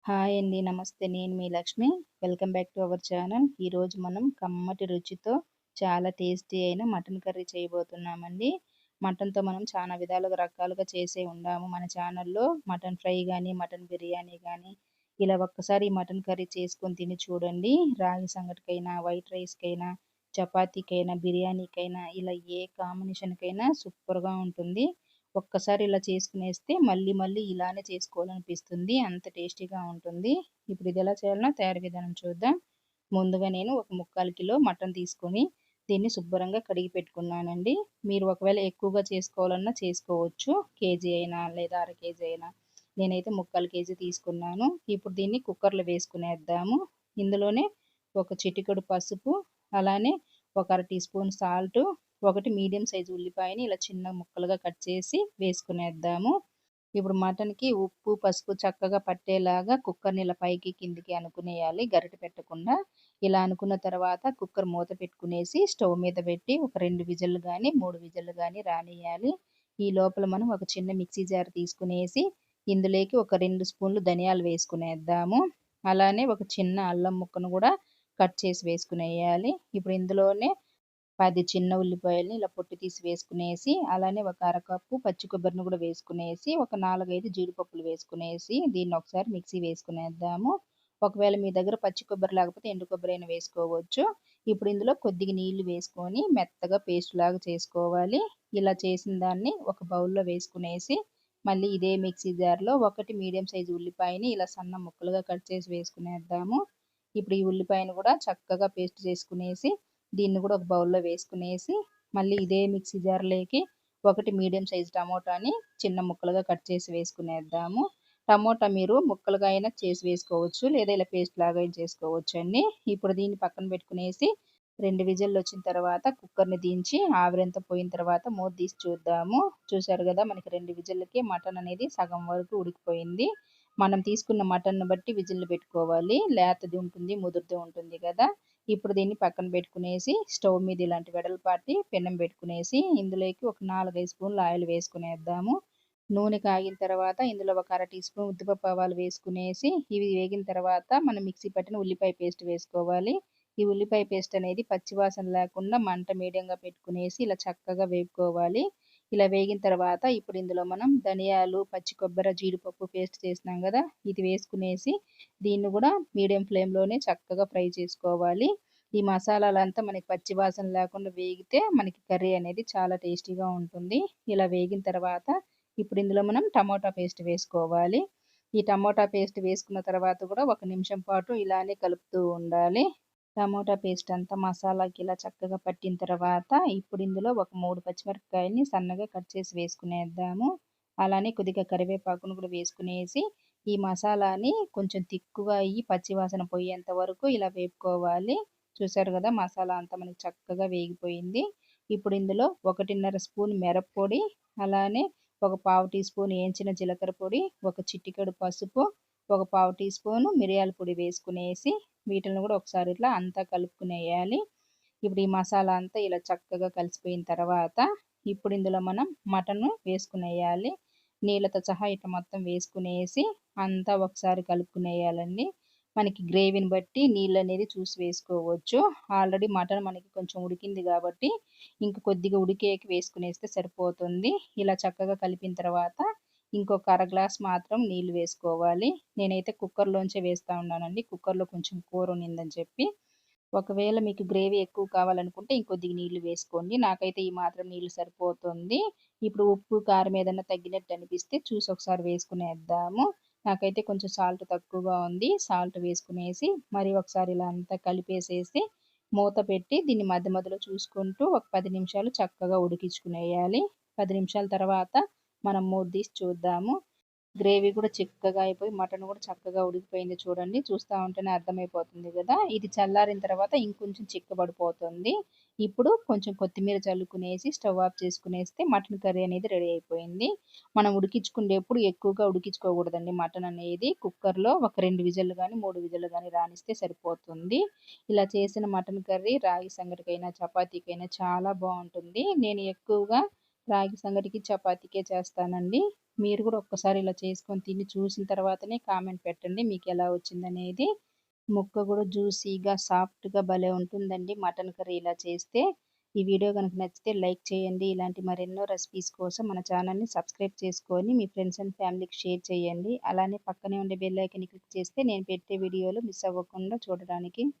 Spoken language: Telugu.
హాయ్ అండి. నమస్తే. నేను మీ Lakshmi. Welcome back to our channel. ఈరోజు మనం కమ్మటి రుచితో చాలా టేస్టీ అయిన మటన్ కర్రీ చేయబోతున్నామండి. మటన్‌తో మనం చాలా విధాలుగా రకాలుగా చేసే ఉండాము మన ఛానల్‌లో. మటన్ ఫ్రై గానీ, మటన్ బిర్యానీ గానీ, ఇలా ఒక్కసారి ఈ మటన్ కర్రీ చేసుకొని తిని చూడండి. రాగి సంగటికైనా, వైట్ రైస్‌కైనా, చపాతీకైనా, బిర్యానీకైనా ఇలా ఏ కాంబినేషన్‌కైనా సూపర్‌గా ఉంటుంది. ఒక్కసారి ఇలా చేసుకునేస్తే మళ్ళీ మళ్ళీ ఇలానే చేసుకోవాలనిపిస్తుంది. అంత టేస్టీగా ఉంటుంది. ఇప్పుడు ఇది ఎలా చేయాలనో తయారీ విధానం చూద్దాం. ముందుగా నేను ఒక 3/4 కిలో మటన్ తీసుకొని దీన్ని శుభ్రంగా కడిగి పెట్టుకున్నానండి. మీరు ఒకవేళ ఎక్కువగా చేసుకోవాలన్నా చేసుకోవచ్చు. కేజీ అయినా లేదా అర కేజీ అయినా. నేనైతే 3/4 కేజీ తీసుకున్నాను. ఇప్పుడు దీన్ని కుక్కర్‌లో వేసుకునేద్దాము. ఇందులోనే ఒక చిటికెడు పసుపు, అలానే ఒక అర టీ స్పూన్ సాల్టు, ఒకటి మీడియం సైజు ఉల్లిపాయని ఇలా చిన్న ముక్కలుగా కట్ చేసి వేసుకునేద్దాము. ఇప్పుడు మటన్‌కి ఉప్పు, పసుపు చక్కగా పట్టేలాగా కుక్కర్‌ని ఇలా పైకి, కిందికి అనుకునేయాలి గరిటె పెట్టకుండా. ఇలా అనుకున్న తర్వాత కుక్కర్ మూత పెట్టుకునేసి స్టవ్ మీద పెట్టి ఒక 2 విజిల్లు గానీ, 3 విజిల్లు గానీ రానియ్యాలి. ఈ లోపల మనం ఒక చిన్న మిక్సీ జార్ తీసుకునేసి ఇందులోకి ఒక 2 స్పూన్లు ధనియాలు వేసుకునేద్దాము. అలానే ఒక చిన్న అల్లం ముక్కను కూడా కట్ చేసి వేసుకునేయాలి. ఇప్పుడు ఇందులోనే 10 చిన్న ఉల్లిపాయల్ని ఇలా పొట్టు తీసి వేసుకునేసి, అలానే ఒక అరకప్పు పచ్చి కొబ్బరిని కూడా వేసుకునేసి, ఒక 4, 5 జీడిపప్పులు వేసుకునేసి, దీన్ని ఒకసారి మిక్సీ వేసుకునేద్దాము. ఒకవేళ మీ దగ్గర పచ్చి కొబ్బరి లేకపోతే ఎండు కొబ్బరైనా వేసుకోవచ్చు. ఇప్పుడు ఇందులో కొద్దిగా నీళ్లు వేసుకొని మెత్తగా పేస్ట్ లాగా చేసుకోవాలి. ఇలా చేసిన దాన్ని ఒక బౌల్‌లో వేసుకునేసి, మళ్ళీ ఇదే మిక్సీ జార్‌లో ఒకటి మీడియం సైజు ఉల్లిపాయని ఇలా సన్న ముక్కలుగా కట్ చేసి వేసుకునేద్దాము. ఇప్పుడు ఈ ఉల్లిపాయను కూడా చక్కగా పేస్ట్ చేసుకునేసి దీన్ని కూడా ఒక బౌల్‌లో వేసుకునేసి, మళ్ళీ ఇదే మిక్సీ జార్‌లోకి ఒకటి మీడియం సైజ్ టమోటాని చిన్న ముక్కలుగా కట్ చేసి వేసుకునేద్దాము. టమోటా మీరు ముక్కలుగా అయినా చేసి వేసుకోవచ్చు. లేదా ఇలా పేస్ట్ లాగా అయినా చేసుకోవచ్చండి. ఇప్పుడు దీన్ని పక్కన పెట్టుకునేసి 2 విజిల్‌లొచ్చిన తర్వాత కుక్కర్‌ని దించి ఆవిరంతా పోయిన తర్వాత మూత తీసి చూద్దాము. చూసారు గదా! మనకి 2 విజిల్‌లకి మటన్ అనేది సగం వరకు ఉడికిపోయింది. మనం తీసుకున్న మటన్‌ని బట్టి విజిల్‌లు పెట్టుకోవాలి. లేతది ఉంటుంది, ముదురుది ఉంటుంది గదా! ఇప్పుడు దీన్ని పక్కన పెట్టుకునేసి స్టవ్ మీద ఇలాంటి వెడల్పాటి పెనం పెట్టుకునేసి ఇందులోకి ఒక 4, 5 స్పూన్ల ఆయిల్ వేసుకునేద్దాము. నూనె కాగిన తర్వాత ఇందులో ఒక అర టీ స్పూన్ ఉద్దిపప్పు ఆవాలు వేసుకునేసి ఇవి వేగిన తర్వాత మనం మిక్సీ పట్టిన ఉల్లిపాయ పేస్ట్ వేసుకోవాలి. ఈ ఉల్లిపాయ పేస్ట్ అనేది పచ్చివాసన లేకుండా మంట మీడియంగా పెట్టుకునేసి ఇలా చక్కగా వేపుకోవాలి. ఇలా వేగిన తర్వాత ఇప్పుడు ఇందులో మనం ధనియాలు, పచ్చి కొబ్బరి, జీడిపప్పు పేస్ట్ చేసినాం గదా! ఇది వేసుకునేసి దీన్ని గూడా మీడియం ఫ్లేమ్‌లోనే చక్కగా ఫ్రై చేసుకోవాలి. ఈ మసాలాలంతా మనకి పచ్చి వాసన లేకుండా వేగితే మనకి కర్రీ అనేది చాలా టేస్టీగా ఉంటుంది. ఇలా వేగిన తర్వాత ఇప్పుడు ఇందులో మనం టమోటా పేస్ట్ వేసుకోవాలి. ఈ టమోటా పేస్ట్ వేసుకున్న తర్వాత కూడా ఒక నిమిషం పాటు ఇలానే కలుపుతూ ఉండాలి. టమోటా పేస్ట్ అంతా మసాలాకి ఇలా చక్కగా పట్టిన తర్వాత ఇప్పుడు ఇందులో ఒక 3 పచ్చిమిరపకాయల్ని సన్నగా కట్ చేసి వేసుకునేద్దాము. అలానే కొద్దిగా కరివేపాకును కూడా వేసుకునేసి ఈ మసాలాని కొంచెం తిక్కుగా అయ్యి పచ్చి వాసన పోయేంత వరకు ఇలా వేపుకోవాలి. చూసారు కదా! మసాలా అంతా మనకి చక్కగా వేగిపోయింది. ఇప్పుడు ఇందులో 1:30 స్పూన్ మిరప్పొడి, అలానే ఒక పావు టీ స్పూన్ ఏంచిన జీలకర్ర పొడి, ఒక చిటికెడు పసుపు, ఒక పావు టీ స్పూను మిరియాల పొడి వేసుకునేసి వీటిల్ని కూడా ఒకసారి ఇట్లా అంతా కలుపుకునేయాలి. ఇప్పుడు ఈ మసాలా అంతా ఇలా చక్కగా కలిసిపోయిన తర్వాత ఇప్పుడు ఇందులో మనం మటను వేసుకునేయాలి. నీళ్ళతో సహా ఇట్లా మొత్తం వేసుకునేసి అంతా ఒకసారి కలుపుకునేయాలండి. మనకి గ్రేవీని బట్టి నీళ్ళనేది చూసి వేసుకోవచ్చు. ఆల్రెడీ మటన్ మనకి కొంచెం ఉడికింది గాబట్టి ఇంక కొద్దిగా ఉడికేకి వేసుకునేస్తే సరిపోతుంది. ఇలా చక్కగా కలిపిన తర్వాత ఇంకొక అర గ్లాస్ మాత్రం నీళ్లు వేసుకోవాలి. నేనైతే కుక్కర్‌లోంచే వేస్తా ఉన్నానండి. కుక్కర్‌లో కొంచెం కూర ఉన్నిందని చెప్పి. ఒకవేళ మీకు గ్రేవీ ఎక్కువ కావాలనుకుంటే ఇంకొద్దిగా నీళ్లు వేసుకోండి. నాకైతే ఈ మాత్రం నీళ్లు సరిపోతుంది. ఇప్పుడు ఉప్పు, కారం ఏదన్నా తగ్గినట్టు అనిపిస్తే చూసి ఒకసారి వేసుకునేద్దాము. నాకైతే కొంచెం సాల్ట్ తక్కువగా ఉంది. సాల్ట్ వేసుకునేసి మరి ఒకసారి ఇలా అంతా కలిపేసేసి మూత పెట్టి దీన్ని మధ్య మధ్యలో చూసుకుంటూ ఒక 10 నిమిషాలు చక్కగా ఉడికించుకునేయాలి. 10 నిమిషాల తర్వాత మనం మూత తీసి చూద్దాము. గ్రేవీ కూడా చిక్కగా అయిపోయి మటన్ కూడా చక్కగా ఉడికిపోయింది చూడండి. చూస్తా ఉంటేనే అర్థమైపోతుంది గదా! ఇది చల్లారిన తర్వాత ఇంకొంచెం చిక్కబడిపోతుంది. ఇప్పుడు కొంచెం కొత్తిమీర చల్లుకునేసి స్టవ్ ఆఫ్ చేసుకునేస్తే మటన్ కర్రీ అనేది రెడీ అయిపోయింది. మనం ఉడికించుకునేప్పుడు ఎక్కువగా ఉడికించుకోకూడదండి మటన్ అనేది. కుక్కర్‌లో ఒక 2 విజిల్లు గాని, 3 విజిల్లు గాని రానిస్తే సరిపోతుంది. ఇలా చేసిన మటన్ కర్రీ రాగి సంగటికైనా, చపాతీకైనా చాలా బావుంటుంది. నేను ఎక్కువగా రాగి సంగటికి, చపాతీకే చేస్తానండి. మీరు కూడా ఒక్కసారి ఇలా చేసుకొని తిని చూసిన తర్వాతనే కామెంట్ పెట్టండి మీకు ఎలా వచ్చిందనేది. ముక్క కూడా జ్యూసీగా, సాఫ్ట్‌గా భలే ఉంటుందండి మటన్ కర్రీ ఇలా చేస్తే. ఈ వీడియో గనుక నచ్చితే లైక్ చేయండి. ఇలాంటి మరెన్నో రెసిపీస్ కోసం మన ఛానల్‌ని సబ్స్క్రైబ్ చేసుకొని మీ ఫ్రెండ్స్ అండ్ ఫ్యామిలీకి షేర్ చేయండి. అలానే పక్కనే ఉండే బెల్ ఐకాన్‌ని క్లిక్ చేస్తే నేను పెట్టే వీడియోలు మిస్ అవ్వకుండా చూడడానికి.